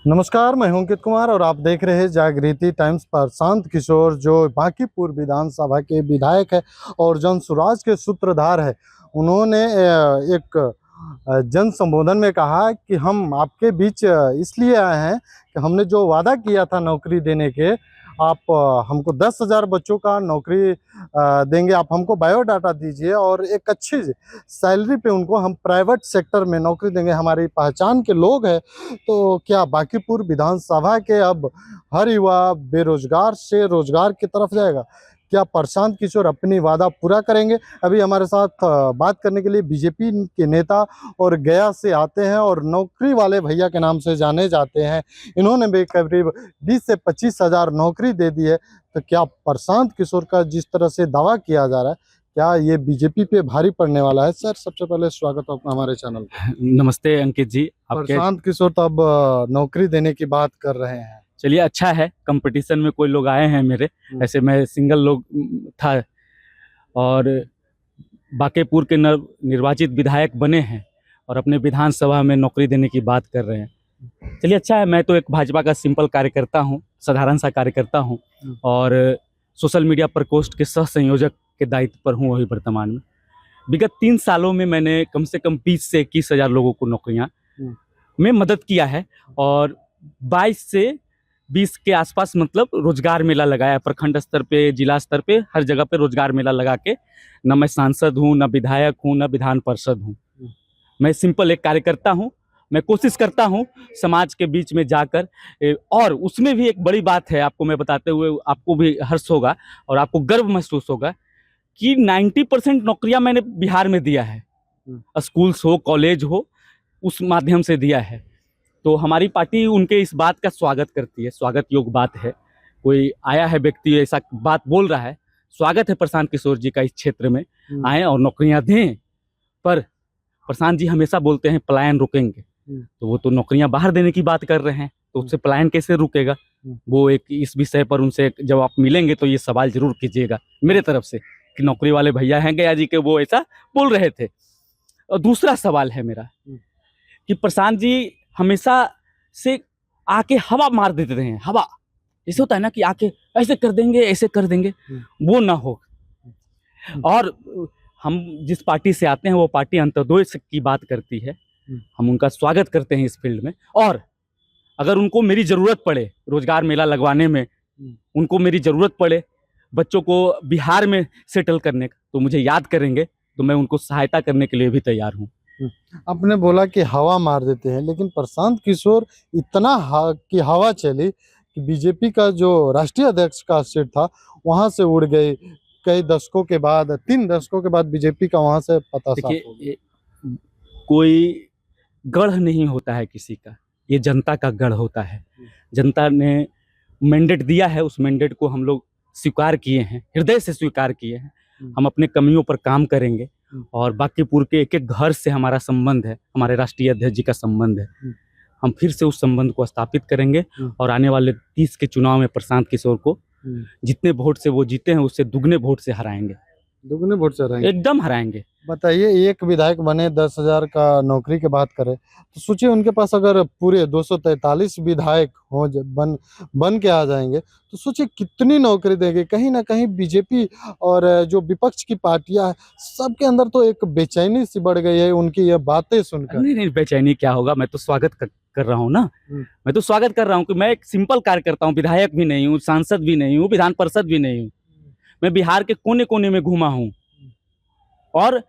नमस्कार, मैं हूं अंकित कुमार और आप देख रहे हैं जागृति टाइम्स। प्रशांत किशोर जो बांकीपुर विधानसभा के विधायक है और जन सुराज के सूत्रधार है, उन्होंने एक जन संबोधन में कहा कि हम आपके बीच इसलिए आए हैं कि हमने जो वादा किया था नौकरी देने के, आप हमको 10,000 बच्चों का नौकरी देंगे। आप हमको बायोडाटा दीजिए और एक अच्छी सैलरी पे उनको हम प्राइवेट सेक्टर में नौकरी देंगे। हमारी पहचान के लोग हैं। तो क्या बांकीपुर विधानसभा के अब हर युवा बेरोजगार से रोजगार की तरफ जाएगा? क्या प्रशांत किशोर अपनी वादा पूरा करेंगे? अभी हमारे साथ बात करने के लिए बीजेपी के नेता और गया से आते हैं और नौकरी वाले भैया के नाम से जाने जाते हैं। इन्होंने भी करीब 20 से 25,000 नौकरी दे दी है। तो क्या प्रशांत किशोर का जिस तरह से दावा किया जा रहा है, क्या ये बीजेपी पे भारी पड़ने वाला है? सर, सबसे पहले स्वागत है आपका हमारे चैनल पर। नमस्ते अंकित जी। आपके प्रशांत किशोर तो अब नौकरी देने की बात कर रहे हैं। चलिए, अच्छा है, कंपटीशन में कोई लोग आए हैं मेरे। ऐसे मैं सिंगल लोग था और बांकीपुर के निर्वाचित विधायक बने हैं और अपने विधानसभा में नौकरी देने की बात कर रहे हैं। चलिए, अच्छा है। मैं तो एक भाजपा का सिंपल कार्यकर्ता हूँ, साधारण सा कार्यकर्ता हूँ और सोशल मीडिया प्रकोष्ठ के सह संयोजक के दायित्व पर हूँ अभी वर्तमान में। विगत 3 सालों में मैंने कम से कम 20 से 21,000 लोगों को नौकरियां में मदद किया है और 22 से 20 के आसपास मतलब रोजगार मेला लगाया है। प्रखंड स्तर पे, जिला स्तर पे, हर जगह पे रोजगार मेला लगा के। न मैं सांसद हूँ, न विधायक हूँ, न विधान पार्षद हूँ। मैं सिंपल एक कार्यकर्ता हूँ। मैं कोशिश करता हूँ समाज के बीच में जाकर, और उसमें भी एक बड़ी बात है, आपको मैं बताते हुए आपको भी हर्ष होगा और आपको गर्व महसूस होगा कि 90% नौकरियां मैंने बिहार में दिया है। स्कूल्स हो, कॉलेज हो, उस माध्यम से दिया है। तो हमारी पार्टी उनके इस बात का स्वागत करती है। स्वागत योग्य बात है। कोई आया है व्यक्ति ऐसा बात बोल रहा है, स्वागत है प्रशांत किशोर जी का इस क्षेत्र में आए और नौकरियां दें। पर प्रशांत जी हमेशा बोलते हैं पलायन रुकेंगे, तो वो तो नौकरियां बाहर देने की बात कर रहे हैं, तो उससे पलायन कैसे रुकेगा? वो एक इस विषय पर उनसे जब आप मिलेंगे तो ये सवाल जरूर कीजिएगा मेरे तरफ से कि नौकरी वाले भैया हैं गया जी के, वो ऐसा बोल रहे थे। और दूसरा सवाल है मेरा कि प्रशांत जी हमेशा से आके हवा मार देते हैं। हवा ऐसे होता है ना कि आके ऐसे कर देंगे, ऐसे कर देंगे, वो ना हो। और हम जिस पार्टी से आते हैं वो पार्टी अंत्योदय की बात करती है। हम उनका स्वागत करते हैं इस फील्ड में। और अगर उनको मेरी ज़रूरत पड़े रोजगार मेला लगवाने में, उनको मेरी ज़रूरत पड़े बच्चों को बिहार में सेटल करने का, तो मुझे याद करेंगे, तो मैं उनको सहायता करने के लिए भी तैयार हूँ। आपने बोला कि हवा मार देते हैं, लेकिन प्रशांत किशोर इतना कि हवा चली कि बीजेपी का जो राष्ट्रीय अध्यक्ष का सीट था वहां से उड़ गई। कई दशकों के बाद, 3 दशकों के बाद बीजेपी का वहां से पता साफ हो गया। देखिए, कोई गढ़ नहीं होता है किसी का, ये जनता का गढ़ होता है। जनता ने मैंडेट दिया है, उस मैंडेट को हम लोग स्वीकार किए हैं, हृदय से स्वीकार किए हैं। हम अपने कमियों पर काम करेंगे और बांकीपुर के एक एक घर से हमारा संबंध है, हमारे राष्ट्रीय अध्यक्ष जी का संबंध है। हम फिर से उस संबंध को स्थापित करेंगे और आने वाले 30 के चुनाव में प्रशांत किशोर को जितने वोट से वो जीते हैं उससे दुगने वोट से हराएंगे। दुगने वोट से रहेंगे, एकदम हराएंगे। बताइए, एक विधायक बने, 10,000 का नौकरी की बात करें तो सोचिए उनके पास अगर पूरे 243 विधायक हो बन के आ जाएंगे तो सोचिए कितनी नौकरी देंगे। कहीं ना कहीं बीजेपी और जो विपक्ष की पार्टियां हैं, सबके अंदर तो एक बेचैनी सी बढ़ गई है उनकी ये बातें सुनकर। नहीं नहीं, बेचैनी क्या होगा, मैं तो स्वागत कर रहा हूँ ना। मैं तो स्वागत कर रहा हूँ कि मैं एक सिंपल कार्यकर्ता हूँ, विधायक भी नहीं हूँ, सांसद भी नहीं हूँ, विधान पार्षद भी नहीं हूँ। मैं बिहार के कोने कोने में घूमा हूँ और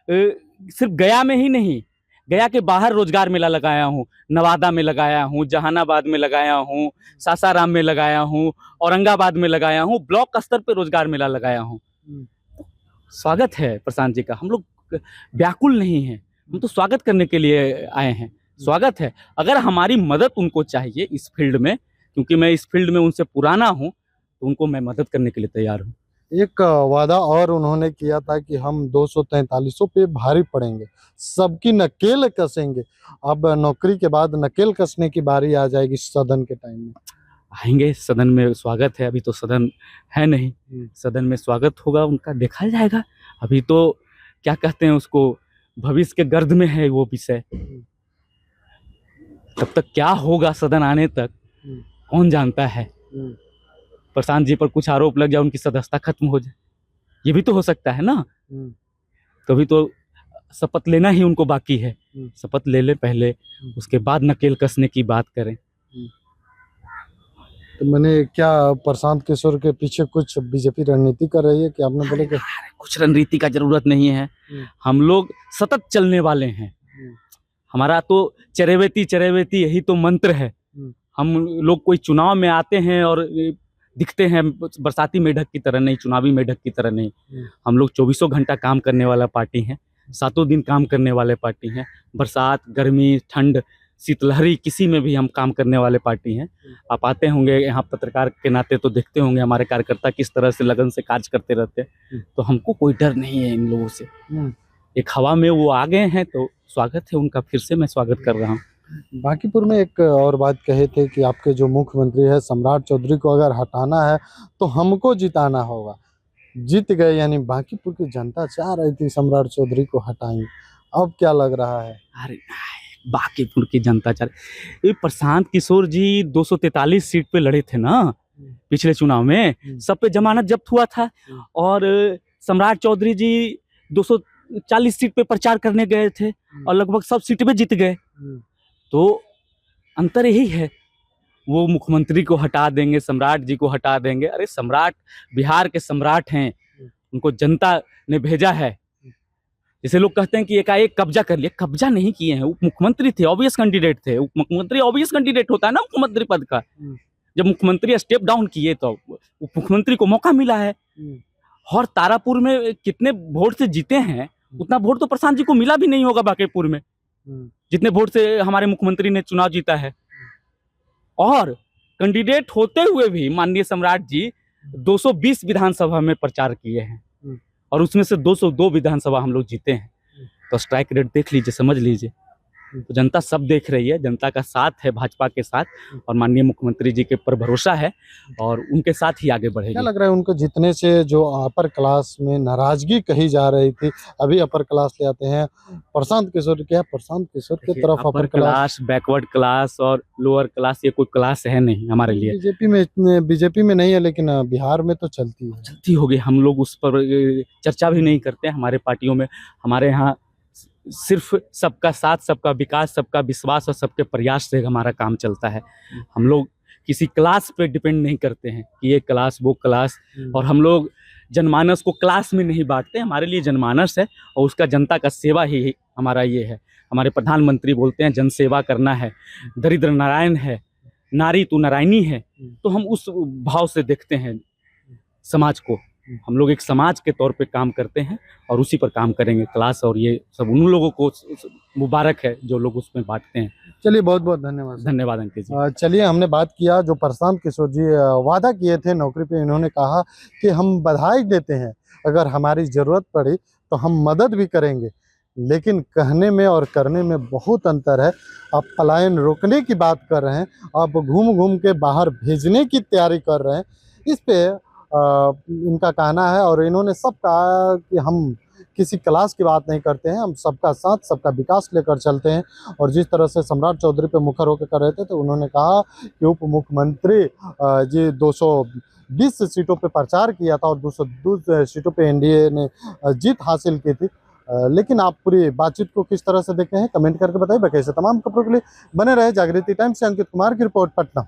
सिर्फ गया में ही नहीं, गया के बाहर रोजगार मेला लगाया हूँ। नवादा में लगाया हूँ, जहानाबाद में लगाया हूँ, सासाराम में लगाया हूँ, औरंगाबाद में लगाया हूँ, ब्लॉक स्तर पे रोजगार मेला लगाया हूँ। स्वागत है प्रशांत जी का, हम लोग व्याकुल नहीं हैं, हम तो स्वागत करने के लिए आए हैं। स्वागत है। अगर हमारी मदद उनको चाहिए इस फील्ड में, क्योंकि मैं इस फील्ड में उनसे पुराना हूँ, तो उनको मैं मदद करने के लिए तैयार हूँ। एक वादा और उन्होंने किया था कि हम 243 पे भारी पड़ेंगे, सबकी नकेल कसेंगे। अब नौकरी के बाद नकेल कसने की बारी आ जाएगी सदन के टाइम में। आएंगे, सदन में स्वागत है। अभी तो सदन है नहीं, सदन में स्वागत होगा उनका, देखा जाएगा। अभी तो क्या कहते हैं उसको, भविष्य के गर्द में है वो विषय। तब तक क्या होगा सदन आने तक कौन जानता है। प्रशांत जी पर कुछ आरोप लग जाए, उनकी सदस्यता खत्म हो जाए, ये भी तो हो सकता है ना। तभी तो शपथ लेना ही उनको बाकी है। शपथ ले ले पहले, उसके बाद नकेल कसने की बात करें। तो मैंने क्या प्रशांत किशोर के पीछे कुछ बीजेपी रणनीति कर रही है कि आपने बोले कि कुछ रणनीति का जरूरत नहीं है, हम लोग सतत चलने वाले हैं। हमारा तो चरेवेती चरेवेती यही तो मंत्र है। हम लोग कोई चुनाव में आते हैं और दिखते हैं बरसाती मेढक की तरह नहीं, चुनावी मेढक की तरह नहीं। हम लोग 24 घंटा काम करने वाला पार्टी है, 7 दिन काम करने वाले पार्टी हैं। बरसात, गर्मी, ठंड, शीतलहरी, किसी में भी हम काम करने वाले पार्टी हैं। आप आते होंगे यहाँ पत्रकार के नाते तो देखते होंगे हमारे कार्यकर्ता किस तरह से लगन से कार्य करते रहते हैं। तो हमको कोई डर नहीं है इन लोगों से। एक हवा में वो आ गए हैं तो स्वागत है उनका, फिर से मैं स्वागत कर रहा हूँ। बांकीपुर में एक और बात कहे थे कि आपके जो मुख्यमंत्री है सम्राट चौधरी को अगर हटाना है तो हमको जिताना होगा। जीत गए, यानी बांकीपुर की जनता चाह रही थी सम्राट चौधरी को हटाएं, अब क्या लग रहा है? अरे बांकीपुर की जनता चाह रही, प्रशांत किशोर जी 243 सीट पे लड़े थे ना पिछले चुनाव में, सब पे जमानत जब्त हुआ था। और सम्राट चौधरी जी 240 सीट पे प्रचार करने गए थे और लगभग सब सीट पे जीत गए। तो अंतर यही है, वो मुख्यमंत्री को हटा देंगे, सम्राट जी को हटा देंगे। अरे सम्राट बिहार के सम्राट हैं, उनको जनता ने भेजा है। जैसे लोग कहते हैं कि एकाएक कब्जा कर लिया, कब्जा नहीं किए हैं। उप मुख्यमंत्री थे, ऑब्वियस कैंडिडेट थे। उप मुख्यमंत्री ऑब्वियस कैंडिडेट होता है ना मुख्यमंत्री पद का। जब मुख्यमंत्री स्टेप डाउन किए तो उप मुख्यमंत्री को मौका मिला है। और तारापुर में कितने वोट से जीते हैं, उतना वोट तो प्रशांत जी को मिला भी नहीं होगा बांकीपुर में, जितने वोट से हमारे मुख्यमंत्री ने चुनाव जीता है। और कैंडिडेट होते हुए भी माननीय सम्राट जी 220 विधानसभा में प्रचार किए हैं और उसमें से 202 विधानसभा हम लोग जीते हैं। तो स्ट्राइक रेट देख लीजिए, समझ लीजिए। तो जनता सब देख रही है, जनता का साथ है भाजपा के साथ और माननीय मुख्यमंत्री जी के पर भरोसा है और उनके साथ ही आगे बढ़ेगी। क्या लग रहा है उनको जीतने से? जो अपर क्लास में नाराजगी कही जा रही थी, अभी अपर क्लास ले आते हैं। प्रशांत किशोर क्या, प्रशांत किशोर की तरफ अपर क्लास, बैकवर्ड क्लास और लोअर क्लास, ये कोई क्लास है नहीं हमारे लिए। बीजेपी में नहीं है, लेकिन बिहार में तो चलती होगी। हम लोग उस पर चर्चा भी नहीं करते हैं हमारे पार्टियों में। हमारे यहाँ सिर्फ सबका साथ, सबका विकास, सबका विश्वास और सबके प्रयास से हमारा काम चलता है। हम लोग किसी क्लास पे डिपेंड नहीं करते हैं कि ये क्लास वो क्लास। और हम लोग जनमानस को क्लास में नहीं बांटते। हमारे लिए जनमानस है और उसका जनता का सेवा ही हमारा ये है। हमारे प्रधानमंत्री बोलते हैं जन सेवा करना है, दरिद्र नारायण है, नारी तू नारायणी है। तो हम उस भाव से देखते हैं समाज को। हम लोग एक समाज के तौर पे काम करते हैं और उसी पर काम करेंगे। क्लास और ये सब उन लोगों को मुबारक है जो लोग उसमें बांटते हैं। चलिए, बहुत बहुत धन्यवाद। धन्यवाद अंकित जी। चलिए, हमने बात किया जो प्रशांत किशोर जी वादा किए थे नौकरी पे। इन्होंने कहा कि हम बधाई देते हैं, अगर हमारी ज़रूरत पड़ी तो हम मदद भी करेंगे, लेकिन कहने में और करने में बहुत अंतर है। आप पलायन रोकने की बात कर रहे हैं, आप घूम घूम के बाहर भेजने की तैयारी कर रहे हैं। इस पे इनका कहना है और इन्होंने सब कहा कि हम किसी क्लास की बात नहीं करते हैं, हम सबका साथ, सबका विकास लेकर चलते हैं। और जिस तरह से सम्राट चौधरी पे मुखर होकर कर रहे थे, तो उन्होंने कहा कि उप मुख्यमंत्री जी 220 सीटों पे प्रचार किया था और 202 सीटों पे एनडीए ने जीत हासिल की थी। लेकिन आप पूरी बातचीत को किस तरह से देखते हैं, कमेंट करके बताइए। बाकी ऐसे तमाम खबरों के लिए बने रहे जागृति टाइम्स से। अंकित कुमार की रिपोर्ट, पटना।